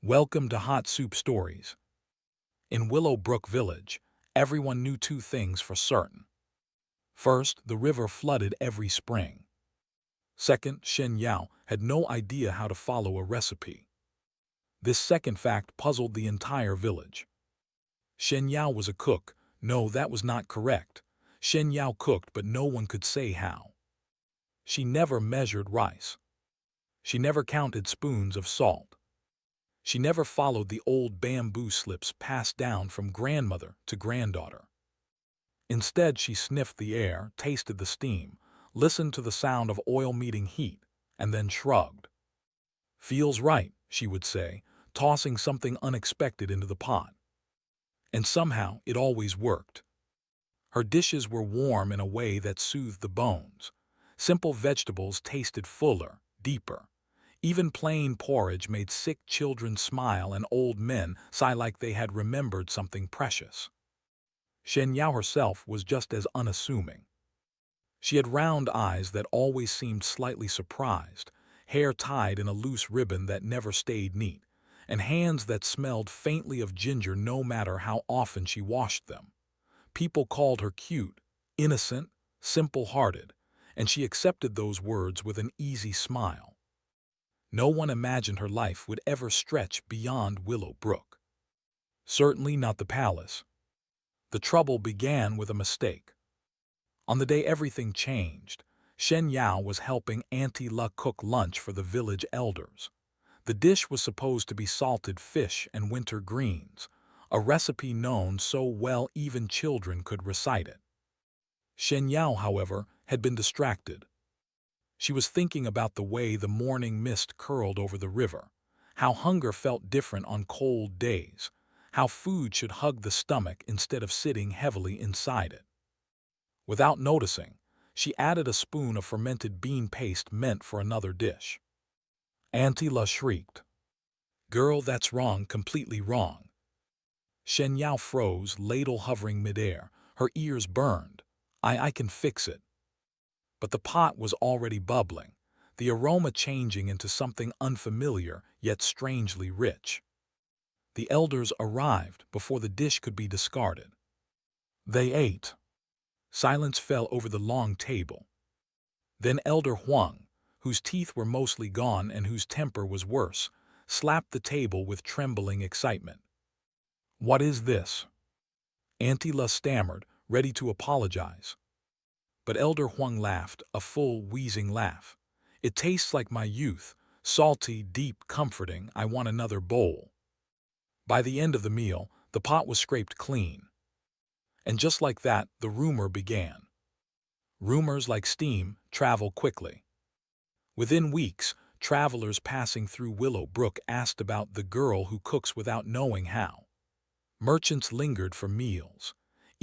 Welcome to Hot Soup Stories. In Willowbrook Village, everyone knew two things for certain. First, the river flooded every spring. Second, Shen Yao had no idea how to follow a recipe. This second fact puzzled the entire village. Shen Yao was a cook. No, that was not correct. Shen Yao cooked, but no one could say how. She never measured rice. She never counted spoons of salt. She never followed the old bamboo slips passed down from grandmother to granddaughter. Instead, she sniffed the air, tasted the steam, listened to the sound of oil meeting heat, and then shrugged. "Feels right," she would say, tossing something unexpected into the pot. And somehow it always worked. Her dishes were warm in a way that soothed the bones. Simple vegetables tasted fuller, deeper. Even plain porridge made sick children smile and old men sigh like they had remembered something precious. Shen Yao herself was just as unassuming. She had round eyes that always seemed slightly surprised, hair tied in a loose ribbon that never stayed neat, and hands that smelled faintly of ginger no matter how often she washed them. People called her cute, innocent, simple-hearted, and she accepted those words with an easy smile. No one imagined her life would ever stretch beyond Willowbrook. Certainly not the palace. The trouble began with a mistake. On the day everything changed, Shen Yao was helping Auntie La cook lunch for the village elders. The dish was supposed to be salted fish and winter greens, a recipe known so well even children could recite it. Shen Yao, however, had been distracted. She was thinking about the way the morning mist curled over the river, how hunger felt different on cold days, how food should hug the stomach instead of sitting heavily inside it. Without noticing, she added a spoon of fermented bean paste meant for another dish. Auntie La shrieked, "Girl, that's wrong, completely wrong." Shen Yao froze, ladle hovering midair, her ears burned. I can fix it." But the pot was already bubbling, the aroma changing into something unfamiliar yet strangely rich. The elders arrived before the dish could be discarded. They ate. Silence fell over the long table. Then Elder Huang, whose teeth were mostly gone and whose temper was worse, slapped the table with trembling excitement. "What is this?" Auntie La stammered, ready to apologize. But Elder Huang laughed, a full, wheezing laugh. "It tastes like my youth, salty, deep, comforting. I want another bowl." By the end of the meal, the pot was scraped clean. And just like that, the rumor began. Rumors, like steam, travel quickly. Within weeks, travelers passing through Willowbrook asked about the girl who cooks without knowing how. Merchants lingered for meals.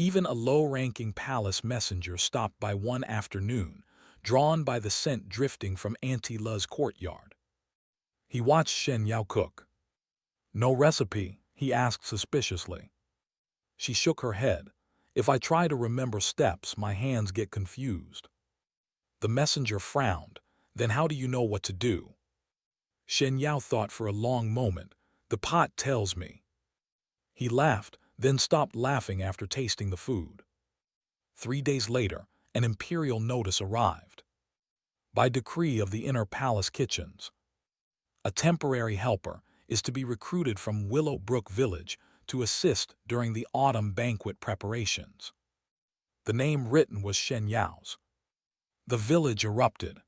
Even a low-ranking palace messenger stopped by one afternoon, drawn by the scent drifting from Auntie La's courtyard. He watched Shen Yao cook. "No recipe?" he asked suspiciously. She shook her head. "If I try to remember steps, my hands get confused." The messenger frowned. "Then how do you know what to do?" Shen Yao thought for a long moment. "The pot tells me." He laughed, then stopped laughing after tasting the food. 3 days later, an imperial notice arrived. By decree of the inner palace kitchens, a temporary helper is to be recruited from Willowbrook Village to assist during the autumn banquet preparations. The name written was Shen Yao's. The village erupted.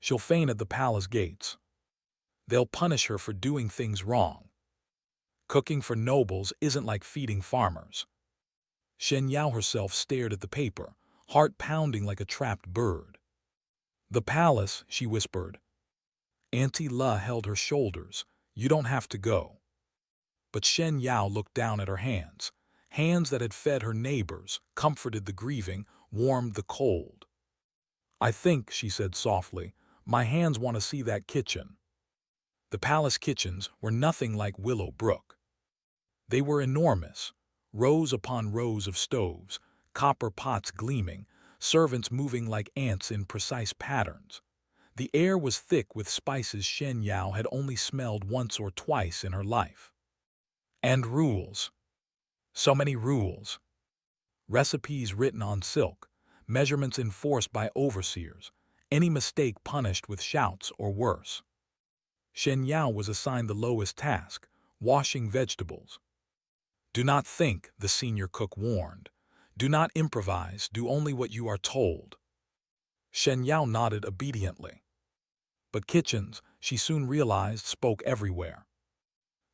"She'll faint at the palace gates. They'll punish her for doing things wrong. Cooking for nobles isn't like feeding farmers." Shen Yao herself stared at the paper, heart pounding like a trapped bird. "The palace," she whispered. Auntie La held her shoulders. "You don't have to go." But Shen Yao looked down at her hands, hands that had fed her neighbors, comforted the grieving, warmed the cold. "I think," she said softly, "my hands want to see that kitchen." The palace kitchens were nothing like Willowbrook. They were enormous, rows upon rows of stoves, copper pots gleaming, servants moving like ants in precise patterns. The air was thick with spices Shen Yao had only smelled once or twice in her life. And rules. So many rules. Recipes written on silk, measurements enforced by overseers, any mistake punished with shouts or worse. Shen Yao was assigned the lowest task, washing vegetables. Do not think, the senior cook warned. Do not improvise, do only what you are told. Shen Yao nodded obediently. But kitchens, she soon realized, spoke everywhere.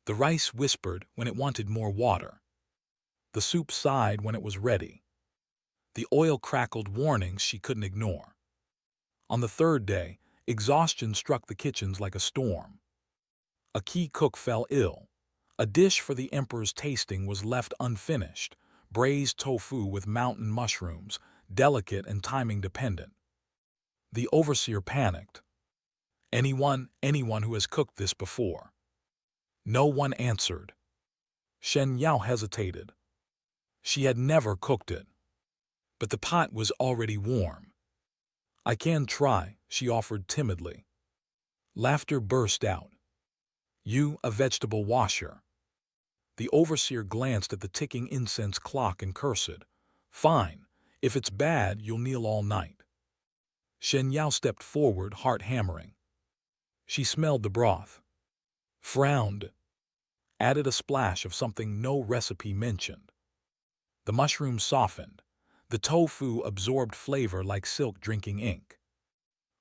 The rice whispered when it wanted more water. The soup sighed when it was ready. The oil crackled warnings she couldn't ignore. On the third day, exhaustion struck the kitchens like a storm. A key cook fell ill. A dish for the emperor's tasting was left unfinished, braised tofu with mountain mushrooms, delicate and timing dependent. The overseer panicked. Anyone who has cooked this before? No one answered. Shen Yao hesitated. She had never cooked it. But the pot was already warm. I can try, she offered timidly. Laughter burst out. You, a vegetable washer. The overseer glanced at the ticking incense clock and cursed. Fine. If it's bad, you'll kneel all night. Shen Yao stepped forward, heart hammering. She smelled the broth. Frowned. Added a splash of something no recipe mentioned. The mushrooms softened. The tofu absorbed flavor like silk drinking ink.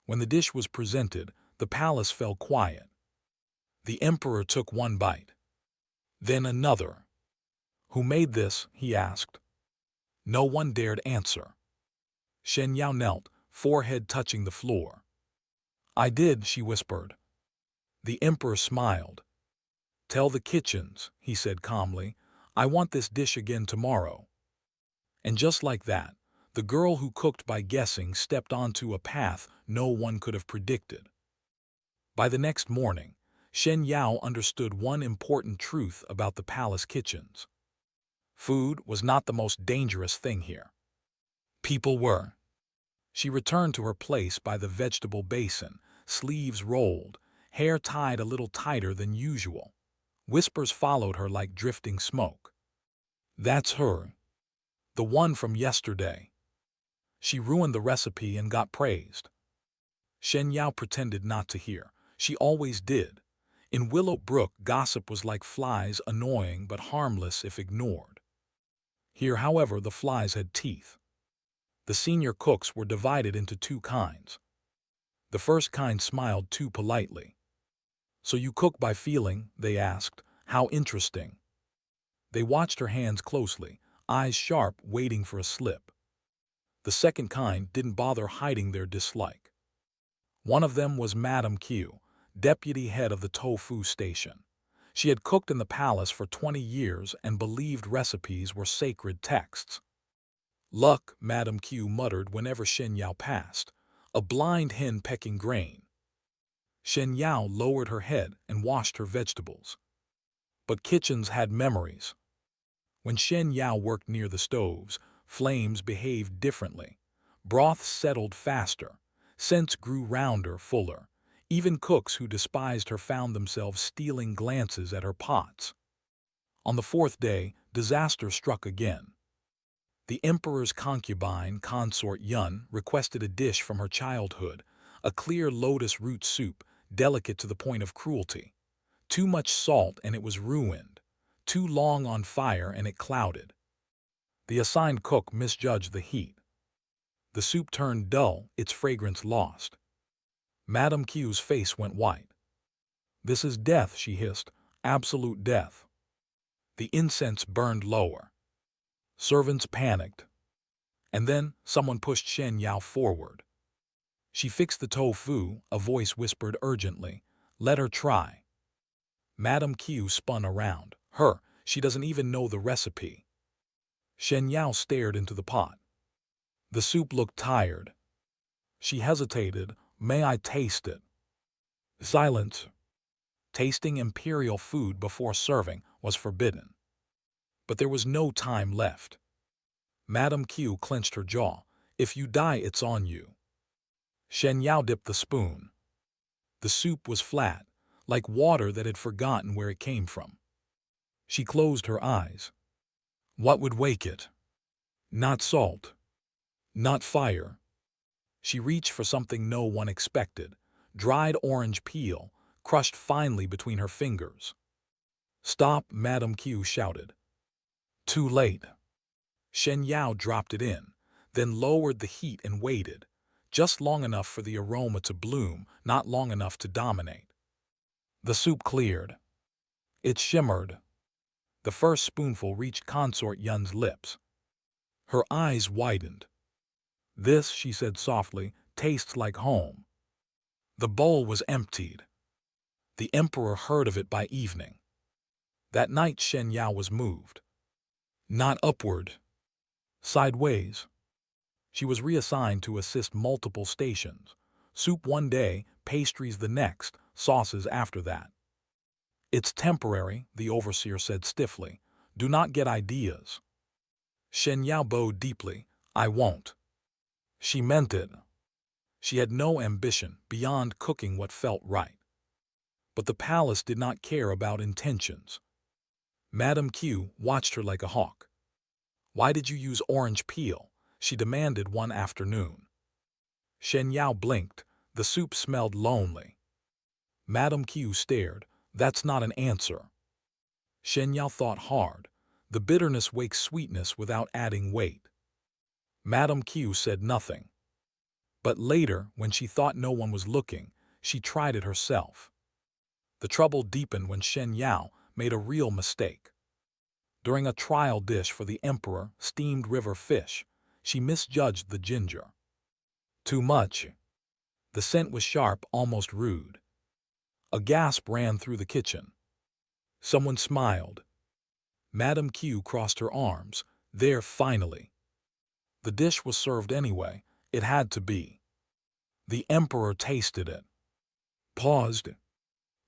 When the dish was presented, the palace fell quiet. The emperor took one bite. Then another. Who made this? He asked. No one dared answer. Shen Yao knelt, forehead touching the floor. I did, she whispered. The emperor smiled. Tell the kitchens, he said calmly. I want this dish again tomorrow. And just like that, the girl who cooked by guessing stepped onto a path no one could have predicted. By the next morning, Shen Yao understood one important truth about the palace kitchens. Food was not the most dangerous thing here. People were. She returned to her place by the vegetable basin, sleeves rolled, hair tied a little tighter than usual. Whispers followed her like drifting smoke. That's her. The one from yesterday. She ruined the recipe and got praised. Shen Yao pretended not to hear. She always did. In Willow Brook, gossip was like flies, annoying but harmless if ignored. Here, however, the flies had teeth. The senior cooks were divided into two kinds. The first kind smiled too politely. So you cook by feeling? They asked. How interesting. They watched her hands closely, eyes sharp, waiting for a slip. The second kind didn't bother hiding their dislike. One of them was Madame Q, deputy head of the tofu station. She had cooked in the palace for 20 years and believed recipes were sacred texts. Luck, Madame Q muttered whenever Shen Yao passed. A blind hen pecking grain. Shen Yao lowered her head and washed her vegetables. But kitchens had memories. When Shen Yao worked near the stoves, flames behaved differently. Broth settled faster. Scents grew rounder, fuller. Even cooks who despised her found themselves stealing glances at her pots. On the fourth day, disaster struck again. The emperor's concubine, consort Yun, requested a dish from her childhood, a clear lotus root soup, delicate to the point of cruelty. Too much salt and it was ruined. Too long on fire and it clouded. The assigned cook misjudged the heat. The soup turned dull, its fragrance lost. Madame Q's face went white. This is death, she hissed, absolute death. The incense burned lower. Servants panicked. And then someone pushed Shen Yao forward. She fixed the tofu, a voice whispered urgently. Let her try. Madame Q spun around. Her, she doesn't even know the recipe. Shen Yao stared into the pot. The soup looked tired. She hesitated. May I taste it? Silence. Tasting imperial food before serving was forbidden. But there was no time left. Madame Q clenched her jaw. If you die, it's on you. Shen Yao dipped the spoon. The soup was flat, like water that had forgotten where it came from. She closed her eyes. What would wake it? Not salt. Not fire. She reached for something no one expected, dried orange peel, crushed finely between her fingers. Stop, Madame Q shouted. Too late. Shen Yao dropped it in, then lowered the heat and waited, just long enough for the aroma to bloom, not long enough to dominate. The soup cleared. It shimmered. The first spoonful reached Consort Yun's lips. Her eyes widened. This, she said softly, tastes like home. The bowl was emptied. The emperor heard of it by evening. That night Shen Yao was moved. Not upward. Sideways. She was reassigned to assist multiple stations. Soup one day, pastries the next, sauces after that. It's temporary, the overseer said stiffly. Do not get ideas. Shen Yao bowed deeply. I won't. She meant it. She had no ambition beyond cooking what felt right. But the palace did not care about intentions. Madame Q watched her like a hawk. Why did you use orange peel? She demanded one afternoon. Shen Yao blinked. The soup smelled lonely. Madame Q stared. That's not an answer. Shen Yao thought hard. The bitterness wakes sweetness without adding weight. Madame Q said nothing. But later, when she thought no one was looking, she tried it herself. The trouble deepened when Shen Yao made a real mistake. During a trial dish for the emperor, steamed river fish, she misjudged the ginger. Too much. The scent was sharp, almost rude. A gasp ran through the kitchen. Someone smiled. Madame Q crossed her arms. There, finally. The dish was served anyway. It had to be. The emperor tasted it. Paused.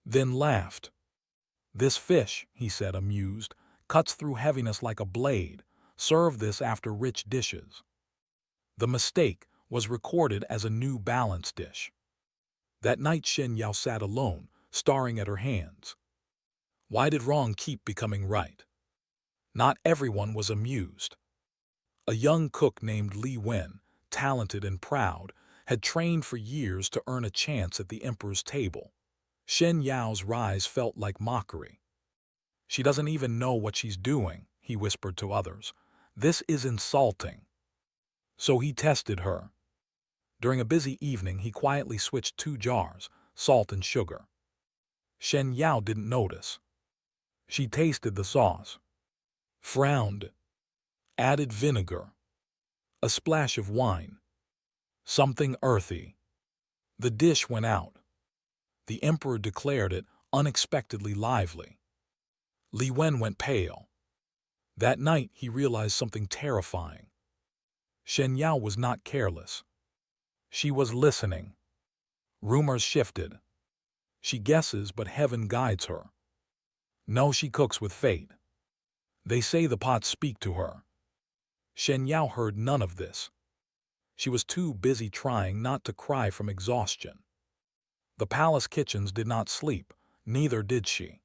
Then laughed. This fish, he said, amused, cuts through heaviness like a blade. Serve this after rich dishes. The mistake was recorded as a new balanced dish. That night Shen Yao sat alone, staring at her hands. Why did wrong keep becoming right? Not everyone was amused. A young cook named Li Wen, talented and proud, had trained for years to earn a chance at the emperor's table. Shen Yao's rise felt like mockery. She doesn't even know what she's doing, he whispered to others. This is insulting. So he tested her. During a busy evening, he quietly switched 2 jars, salt and sugar. Shen Yao didn't notice. She tasted the sauce. Frowned. Added vinegar. A splash of wine. Something earthy. The dish went out. The emperor declared it unexpectedly lively. Li Wen went pale. That night he realized something terrifying. Shen Yao was not careless. She was listening. Rumors shifted. She guesses, but heaven guides her. No, she cooks with fate. They say the pots speak to her. Shen Yao heard none of this. She was too busy trying not to cry from exhaustion. The palace kitchens did not sleep, neither did she.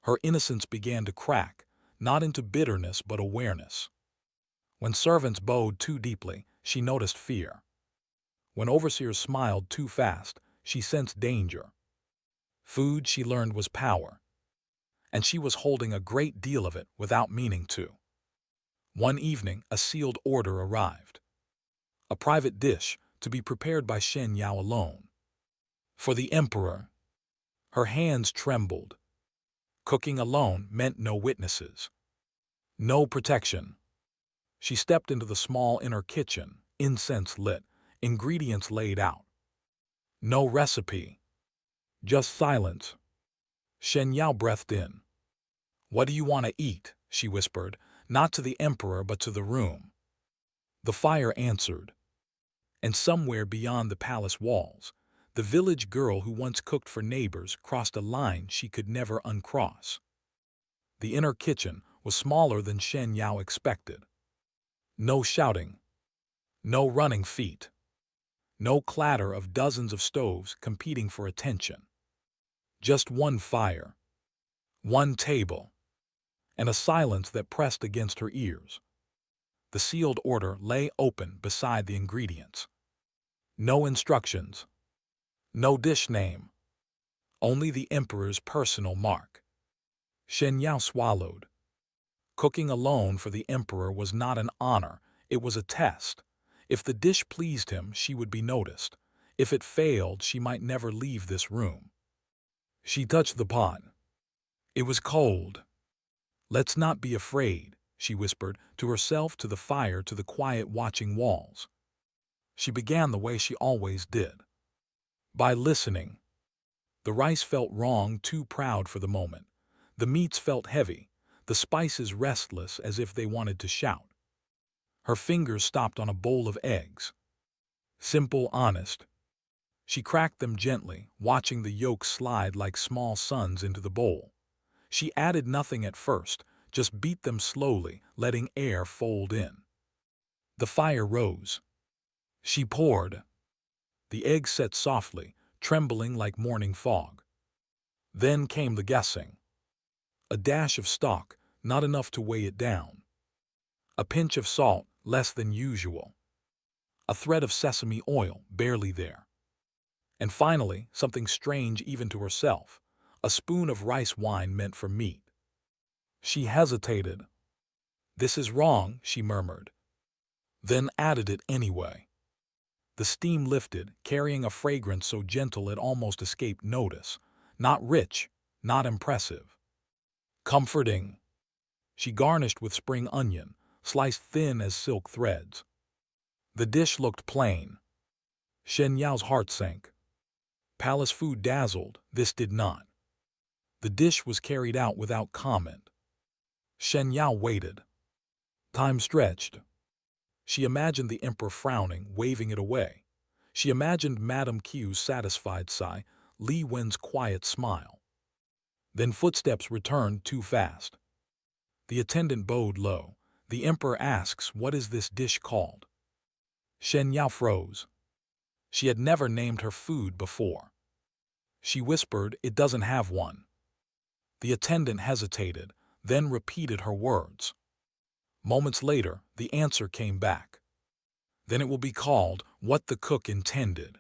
Her innocence began to crack, not into bitterness but awareness. When servants bowed too deeply, she noticed fear. When overseers smiled too fast, she sensed danger. Food, she learned, was power. And she was holding a great deal of it without meaning to. One evening, a sealed order arrived. A private dish, to be prepared by Shen Yao alone. For the emperor. Her hands trembled. Cooking alone meant no witnesses. No protection. She stepped into the small inner kitchen, incense lit, ingredients laid out. No recipe. Just silence. Shen Yao breathed in. What do you want to eat? She whispered, not to the emperor but to the room. The fire answered. And somewhere beyond the palace walls, the village girl who once cooked for neighbors crossed a line she could never uncross. The inner kitchen was smaller than Shen Yao expected. No shouting. No running feet. No clatter of dozens of stoves competing for attention. Just one fire, one table, and a silence that pressed against her ears. The sealed order lay open beside the ingredients. No instructions, no dish name, only the emperor's personal mark. Shen Yao swallowed. Cooking alone for the emperor was not an honor, it was a test. If the dish pleased him, she would be noticed. If it failed, she might never leave this room. She touched the pot. It was cold. "Let's not be afraid," she whispered, to herself, to the fire, to the quiet watching walls. She began the way she always did. By listening. The rice felt wrong, too proud for the moment. The meats felt heavy, the spices restless as if they wanted to shout. Her fingers stopped on a bowl of eggs. Simple, honest. She cracked them gently, watching the yolks slide like small suns into the bowl. She added nothing at first, just beat them slowly, letting air fold in. The fire rose. She poured. The eggs set softly, trembling like morning fog. Then came the guessing. A dash of stock, not enough to weigh it down. A pinch of salt, less than usual. A thread of sesame oil, barely there. And finally, something strange even to herself, a spoon of rice wine meant for meat. She hesitated. "This is wrong," she murmured. Then added it anyway. The steam lifted, carrying a fragrance so gentle it almost escaped notice. Not rich, not impressive. Comforting. She garnished with spring onion, sliced thin as silk threads. The dish looked plain. Shen Yao's heart sank. Palace food dazzled, this did not. The dish was carried out without comment. Shen Yao waited. Time stretched. She imagined the emperor frowning, waving it away. She imagined Madame Q's satisfied sigh, Li Wen's quiet smile. Then footsteps returned too fast. The attendant bowed low. The emperor asks, "What is this dish called?" Shen Yao froze. She had never named her food before. She whispered, "It doesn't have one." The attendant hesitated, then repeated her words. Moments later, the answer came back. "Then it will be called what the cook intended."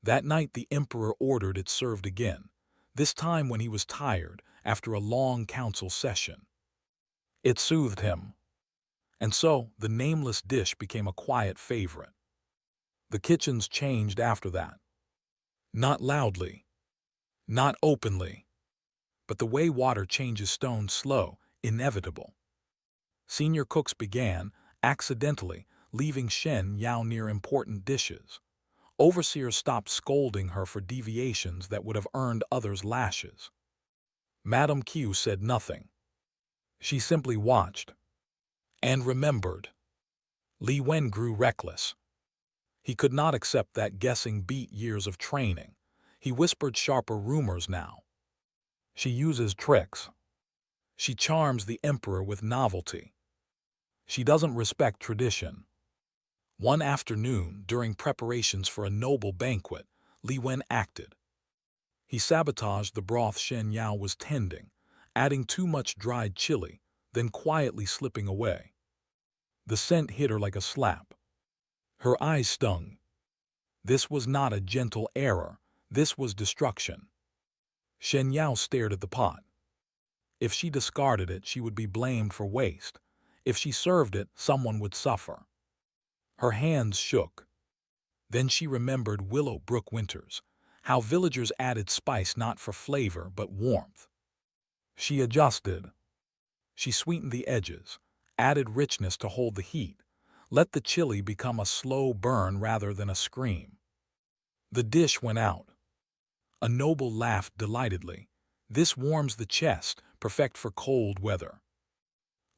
That night the emperor ordered it served again, this time when he was tired after a long council session. It soothed him. And so the nameless dish became a quiet favorite. The kitchens changed after that. Not loudly, not openly, but the way water changes stone, slow, inevitable. Senior cooks began, accidentally, leaving Shen Yao near important dishes. Overseers stopped scolding her for deviations that would have earned others lashes. Madame Q said nothing. She simply watched. And remembered. Li Wen grew reckless. He could not accept that guessing beat years of training. He whispered sharper rumors now. She uses tricks. She charms the emperor with novelty. She doesn't respect tradition. One afternoon, during preparations for a noble banquet, Li Wen acted. He sabotaged the broth Shen Yao was tending, adding too much dried chili, then quietly slipping away. The scent hit her like a slap. Her eyes stung. This was not a gentle error, this was destruction. Shen Yao stared at the pot. If she discarded it, she would be blamed for waste. If she served it, someone would suffer. Her hands shook. Then she remembered Willow Brook winters, how villagers added spice not for flavor but warmth. She adjusted. She sweetened the edges, added richness to hold the heat, let the chili become a slow burn rather than a scream. The dish went out. A noble laughed delightedly. "This warms the chest, perfect for cold weather."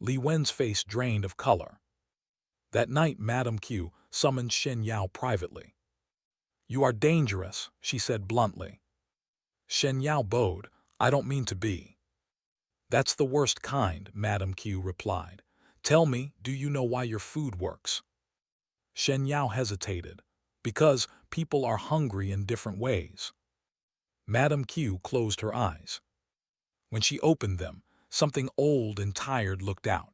Li Wen's face drained of color. That night Madame Q summoned Shen Yao privately. "You are dangerous," she said bluntly. Shen Yao bowed. "I don't mean to be." "That's the worst kind," Madame Q replied. "Tell me, do you know why your food works?" Shen Yao hesitated. Because people are hungry in different ways. Madame Q closed her eyes. When she opened them, something old and tired looked out.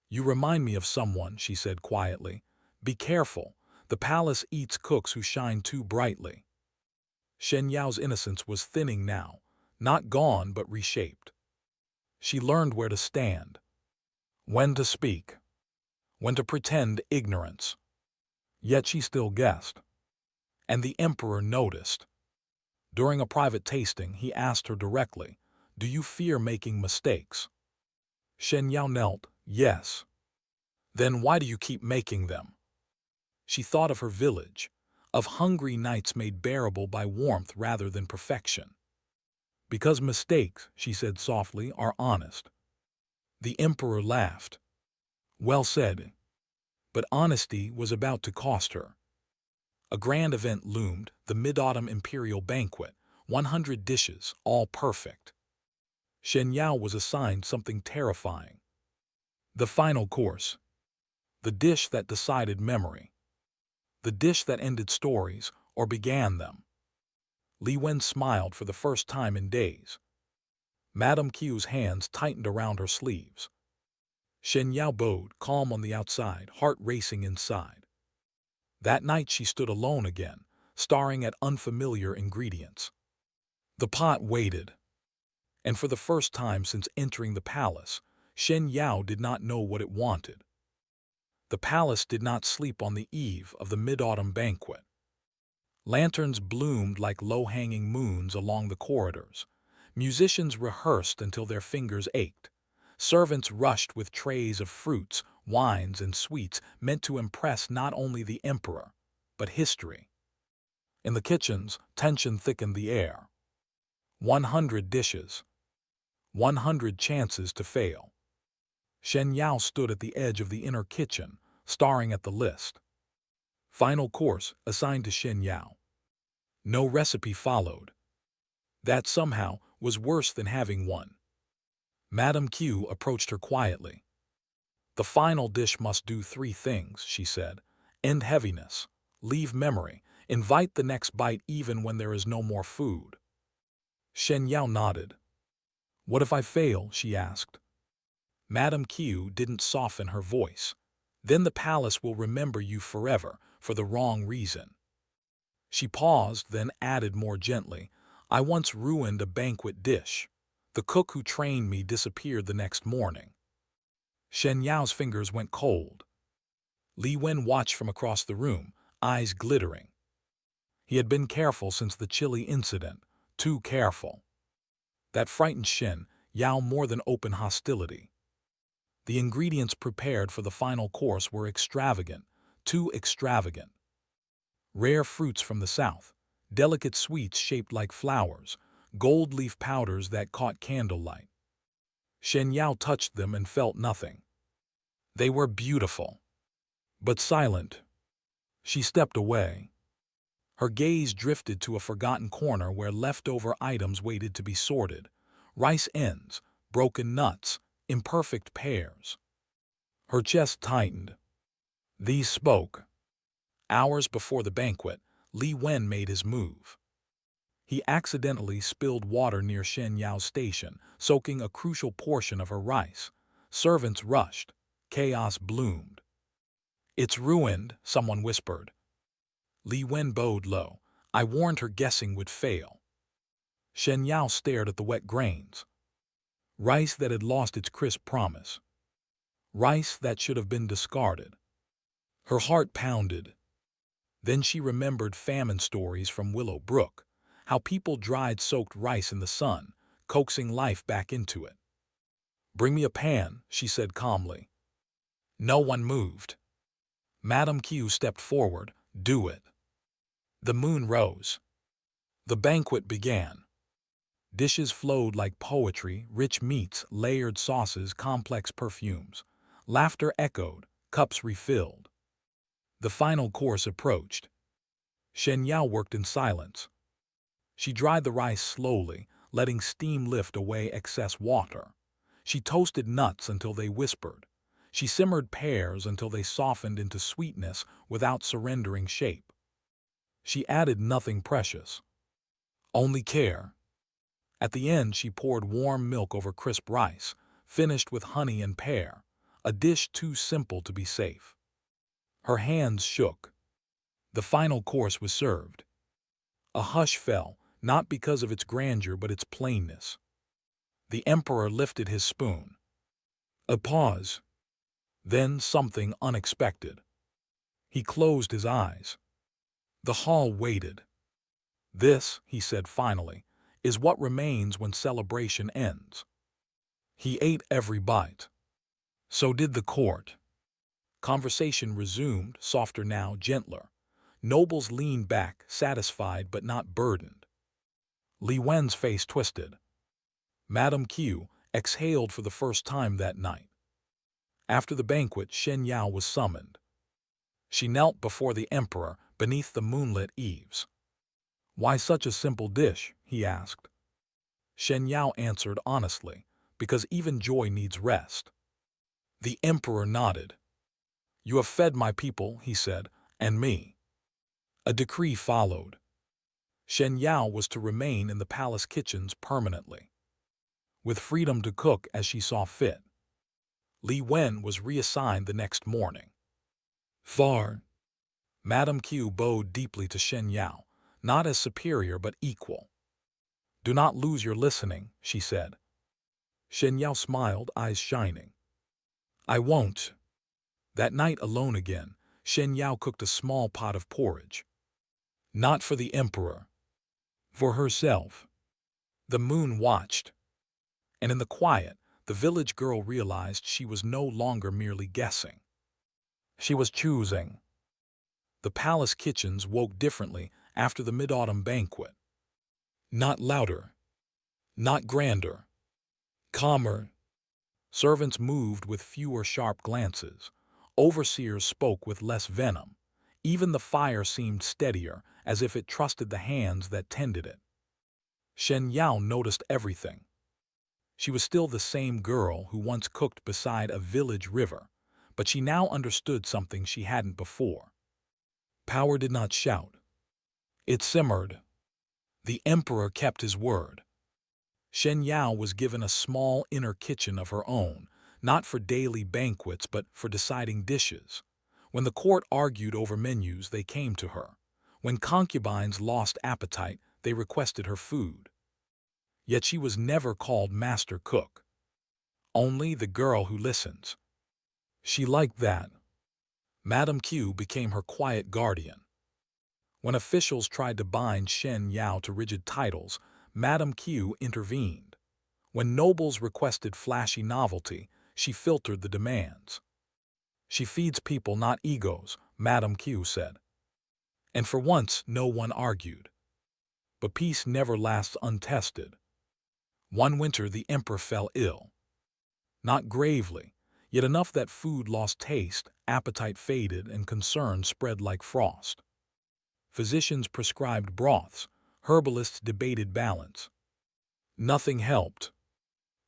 "You remind me of someone," she said quietly. "Be careful. The palace eats cooks who shine too brightly." Shen Yao's innocence was thinning now, not gone but reshaped. She learned where to stand, when to speak, when to pretend ignorance. Yet she still guessed. And the emperor noticed. During a private tasting, he asked her directly, "Do you fear making mistakes?" Shen Yao knelt, "Yes." "Then why do you keep making them?" She thought of her village, of hungry nights made bearable by warmth rather than perfection. "Because mistakes," she said softly, "are honest." The emperor laughed. "Well said." But honesty was about to cost her. A grand event loomed, the Mid-Autumn Imperial banquet, 100 dishes, all perfect. Shen Yao was assigned something terrifying. The final course. The dish that decided memory. The dish that ended stories, or began them. Li Wen smiled for the first time in days. Madame Q's hands tightened around her sleeves. Shen Yao bowed, calm on the outside, heart racing inside. That night she stood alone again, staring at unfamiliar ingredients. The pot waited. And for the first time since entering the palace, Shen Yao did not know what it wanted. The palace did not sleep on the eve of the Mid-Autumn banquet. Lanterns bloomed like low-hanging moons along the corridors. Musicians rehearsed until their fingers ached. Servants rushed with trays of fruits, wines, and sweets meant to impress not only the emperor, but history. In the kitchens, tension thickened the air. 100 dishes. 100 chances to fail. Shen Yao stood at the edge of the inner kitchen, staring at the list. Final course assigned to Shen Yao. No recipe followed. That somehow was worse than having one. Madame Q approached her quietly. "The final dish must do 3 things," she said. "End heaviness, leave memory, invite the next bite even when there is no more food." Shen Yao nodded. "What if I fail?" she asked. Madame Q didn't soften her voice. "Then the palace will remember you forever, for the wrong reason." She paused, then added more gently, "I once ruined a banquet dish. The cook who trained me disappeared the next morning." Shen Yao's fingers went cold. Li Wen watched from across the room, eyes glittering. He had been careful since the chili incident, too careful. That frightened Shen Yao more than open hostility. The ingredients prepared for the final course were extravagant, too extravagant. Rare fruits from the south, delicate sweets shaped like flowers, gold leaf powders that caught candlelight. Shen Yao touched them and felt nothing. They were beautiful, but silent. She stepped away. Her gaze drifted to a forgotten corner where leftover items waited to be sorted. Rice ends, broken nuts, imperfect pears. Her chest tightened. These spoke. Hours before the banquet, Li Wen made his move. He accidentally spilled water near Shen Yao's station, soaking a crucial portion of her rice. Servants rushed. Chaos bloomed. "It's ruined," someone whispered. Li Wen bowed low. "I warned her guessing would fail." Shen Yao stared at the wet grains. Rice that had lost its crisp promise. Rice that should have been discarded. Her heart pounded. Then she remembered famine stories from Willow Brook, how people dried soaked rice in the sun, coaxing life back into it. "Bring me a pan," she said calmly. No one moved. Madame Q stepped forward. "Do it." The moon rose. The banquet began. Dishes flowed like poetry, rich meats, layered sauces, complex perfumes. Laughter echoed, cups refilled. The final course approached. Shen Yao worked in silence. She dried the rice slowly, letting steam lift away excess water. She toasted nuts until they whispered. She simmered pears until they softened into sweetness without surrendering shape. She added nothing precious, only care. At the end, she poured warm milk over crisp rice, finished with honey and pear, a dish too simple to be safe. Her hands shook. The final course was served. A hush fell, not because of its grandeur but its plainness. The emperor lifted his spoon. A pause. Then something unexpected. He closed his eyes. The hall waited. "This," he said finally, "is what remains when celebration ends." He ate every bite. So did the court. Conversation resumed, softer now, gentler. Nobles leaned back, satisfied but not burdened. Li Wen's face twisted. Madame Q exhaled for the first time that night. After the banquet, Shen Yao was summoned. She knelt before the emperor beneath the moonlit eaves. "Why such a simple dish?" he asked. Shen Yao answered honestly, "Because even joy needs rest." The emperor nodded. "You have fed my people," he said, "and me." A decree followed. Shen Yao was to remain in the palace kitchens permanently, with freedom to cook as she saw fit. Li Wen was reassigned the next morning. Far. Madame Q bowed deeply to Shen Yao, not as superior but equal. "Do not lose your listening," she said. Shen Yao smiled, eyes shining. "I won't." That night, alone again, Shen Yao cooked a small pot of porridge. Not for the emperor. For herself. The moon watched. And in the quiet, the village girl realized she was no longer merely guessing. She was choosing. The palace kitchens woke differently after the mid-autumn banquet. Not louder. Not grander. Calmer. Servants moved with fewer sharp glances. Overseers spoke with less venom. Even the fire seemed steadier, as if it trusted the hands that tended it. Shen Yao noticed everything. She was still the same girl who once cooked beside a village river, but she now understood something she hadn't before. Power did not shout. It simmered. The emperor kept his word. Shen Yao was given a small inner kitchen of her own, not for daily banquets but for deciding dishes. When the court argued over menus, they came to her. When concubines lost appetite, they requested her food. Yet she was never called master cook. Only the girl who listens. She liked that. Madame Q became her quiet guardian. When officials tried to bind Shen Yao to rigid titles, Madame Q intervened. When nobles requested flashy novelty, she filtered the demands. "She feeds people, not egos," Madame Q said. And for once, no one argued. But peace never lasts untested. One winter, the emperor fell ill. Not gravely, yet enough that food lost taste, appetite faded, and concern spread like frost. Physicians prescribed broths, herbalists debated balance. Nothing helped.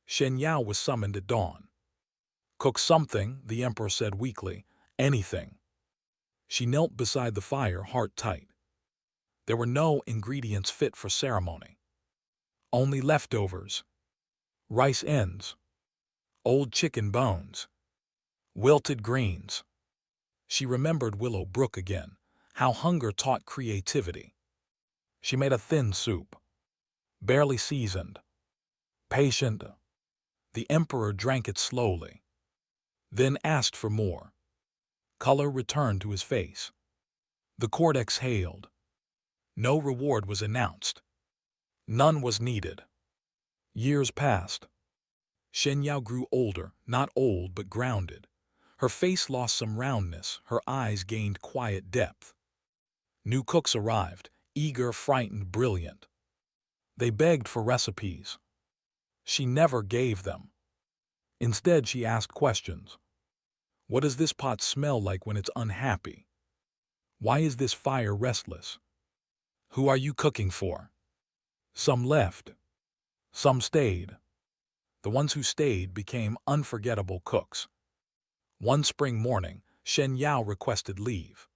Shen Yao was summoned at dawn. "Cook something," the emperor said weakly. "Anything." She knelt beside the fire, heart tight. There were no ingredients fit for ceremony. Only leftovers. Rice ends. Old chicken bones. Wilted greens. She remembered Willow Brook again, how hunger taught creativity. She made a thin soup. Barely seasoned. Patient. The emperor drank it slowly. Then asked for more. Color returned to his face. The court exhaled. No reward was announced. None was needed. Years passed. Shen Yao grew older, not old but grounded. Her face lost some roundness, her eyes gained quiet depth. New cooks arrived, eager, frightened, brilliant. They begged for recipes. She never gave them. Instead, she asked questions. "What does this pot smell like when it's unhappy? Why is this fire restless? Who are you cooking for?" Some left. Some stayed. The ones who stayed became unforgettable cooks. One spring morning, Shen Yao requested leave.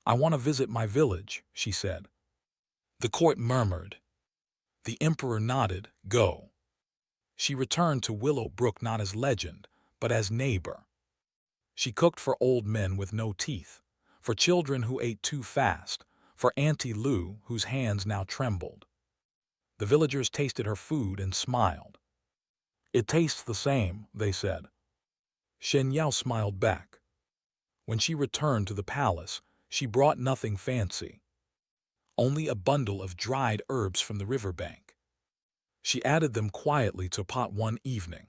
I want to visit my village, she said. The court murmured. The emperor nodded, go. She returned to Willow Brook not as legend, but as neighbor. She cooked for old men with no teeth, for children who ate too fast, for Auntie Lou, whose hands now trembled. The villagers tasted her food and smiled. It tastes the same, they said. Shen Yao smiled back. When she returned to the palace, she brought nothing fancy. Only a bundle of dried herbs from the riverbank. She added them quietly to a pot one evening.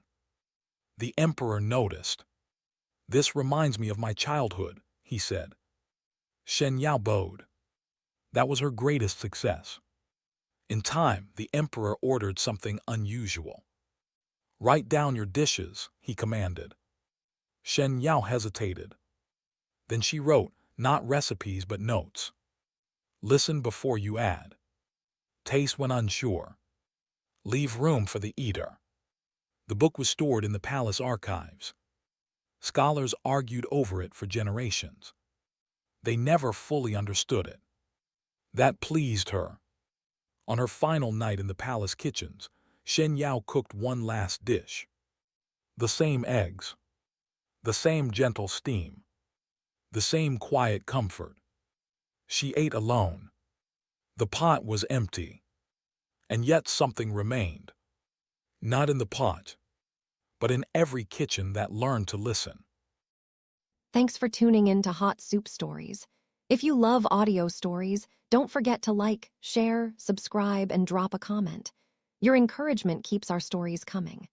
The emperor noticed. This reminds me of my childhood, he said. Shen Yao bowed. That was her greatest success. In time, the emperor ordered something unusual. Write down your dishes, he commanded. Shen Yao hesitated. Then she wrote, not recipes but notes. Listen before you add. Taste when unsure. Leave room for the eater. The book was stored in the palace archives. Scholars argued over it for generations. They never fully understood it. That pleased her. On her final night in the palace kitchens, Shen Yao cooked one last dish. The same eggs. The same gentle steam. The same quiet comfort. She ate alone. The pot was empty. And yet something remained. Not in the pot, but in every kitchen that learned to listen. Thanks for tuning in to Hot Soup Stories. If you love audio stories, don't forget to like, share, subscribe, and drop a comment. Your encouragement keeps our stories coming.